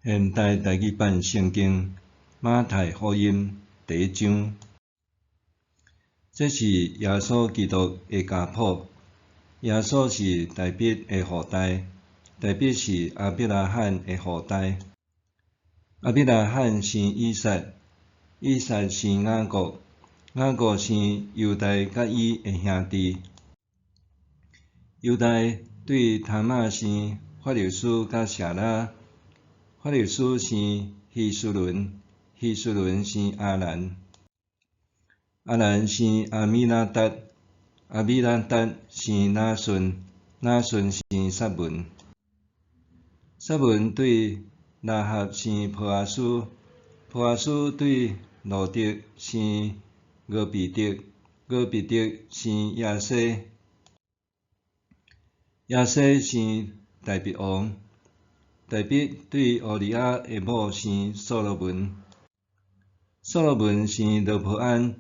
现代台语版圣经马太福音第1章，这是耶稣基督的家谱。耶稣是大卫的后代，大卫是亚伯拉罕的后代。亚伯拉罕生以撒，以撒生雅各，雅各生犹大甲伊的兄弟。犹大对他玛生法流斯甲舍拉，法流斯生希斯伦，希斯伦生阿兰，阿兰生阿米纳达，阿米纳达生拿顺，拿顺生撒文，撒文对拉合生波阿斯，波阿斯对路得生俄比德，俄比德生亚西，亚西生大卫王，大卫对乌利亚的某生所罗门，所罗门生罗波安，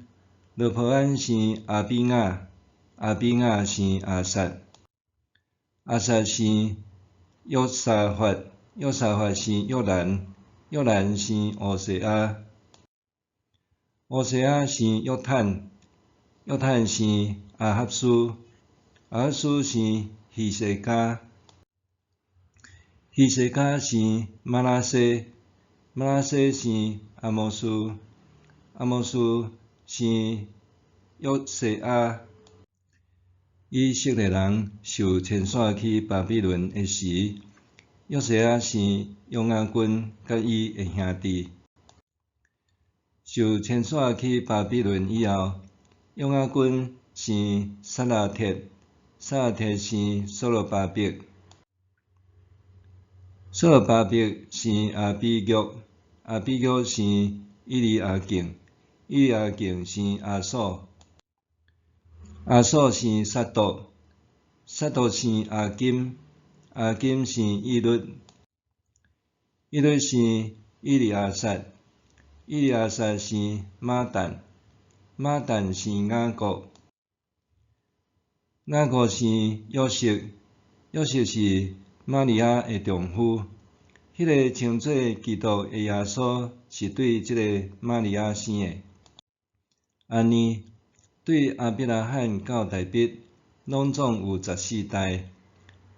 罗波安生阿比雅，阿比雅生阿撒，阿撒生约沙法，约沙法生约兰，约兰生乌西亚，乌西亚生约坦，约坦生阿哈斯，阿哈斯生希西家，希西家生马拉西，马拉西生阿摩斯，阿摩斯生约西亚。以色列人受迁徙去巴比伦的时，约西亚生约雅斤甲伊的兄弟。受迁徙去巴比伦以后，约雅斤生撒拉铁，撒拉铁生所罗巴伯，所罗巴伯生阿比约，阿比约生以利亚敬，以利亚敬生阿索，阿索生撒督，撒督生阿金，阿金生以律，以律生以利亚撒，以利亚撒生马但，马但生雅各，雅各生约瑟，约瑟是玛利亚的丈夫。迄个称作基督的耶稣是对即个玛利亚生的。安尼，对亚伯拉罕到大卫，拢总有14代；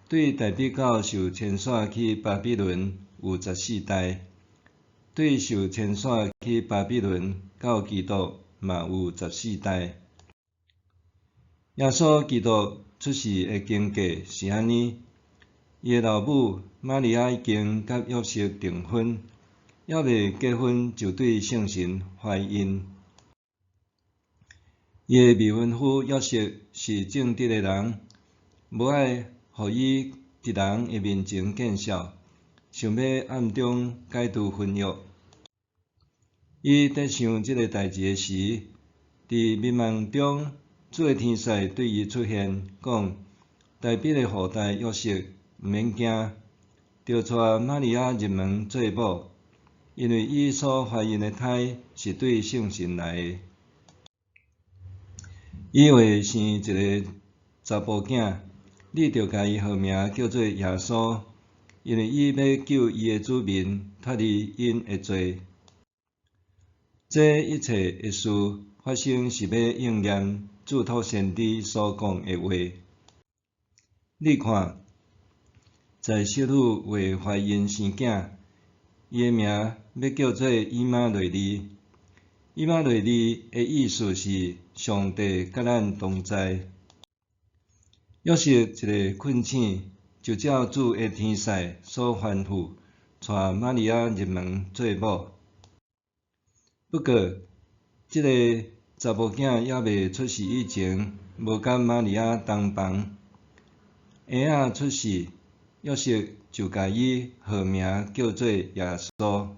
对大卫到受迁徙去巴比伦有14代；对受迁徙去巴比伦到基督嘛有14代。耶稣基督出世的经过是安尼：伊的老母玛利亚已经甲约瑟订婚，还未结婚就对圣神怀孕。伊的未婚夫约瑟是正直的人，无爱互伊伫人的面前见笑，想要暗中解除婚约。伊在想即个代志的时，伫迷茫中，主的天使对伊出现，讲：大卫的后代约瑟，毋免惊，着带玛利亚入门做某，因为伊所怀孕的胎是对圣神来的。伊会生一个查甫囝，你着甲伊号名叫做耶稣，因为伊要救伊的子民脱离因的罪。这一切的事发生是要应验主托先知所讲的话。你看，在小女会怀孕生囝，伊的名要叫做以马内利。以马内利的意思是上帝甲咱同在。约瑟一个困醒，就照主的天使所吩咐，带玛利亚入门做某。不过，这个查某囝还未出世以前，无甲玛利亚同房。婴仔出世，约瑟就甲伊号名叫做耶稣。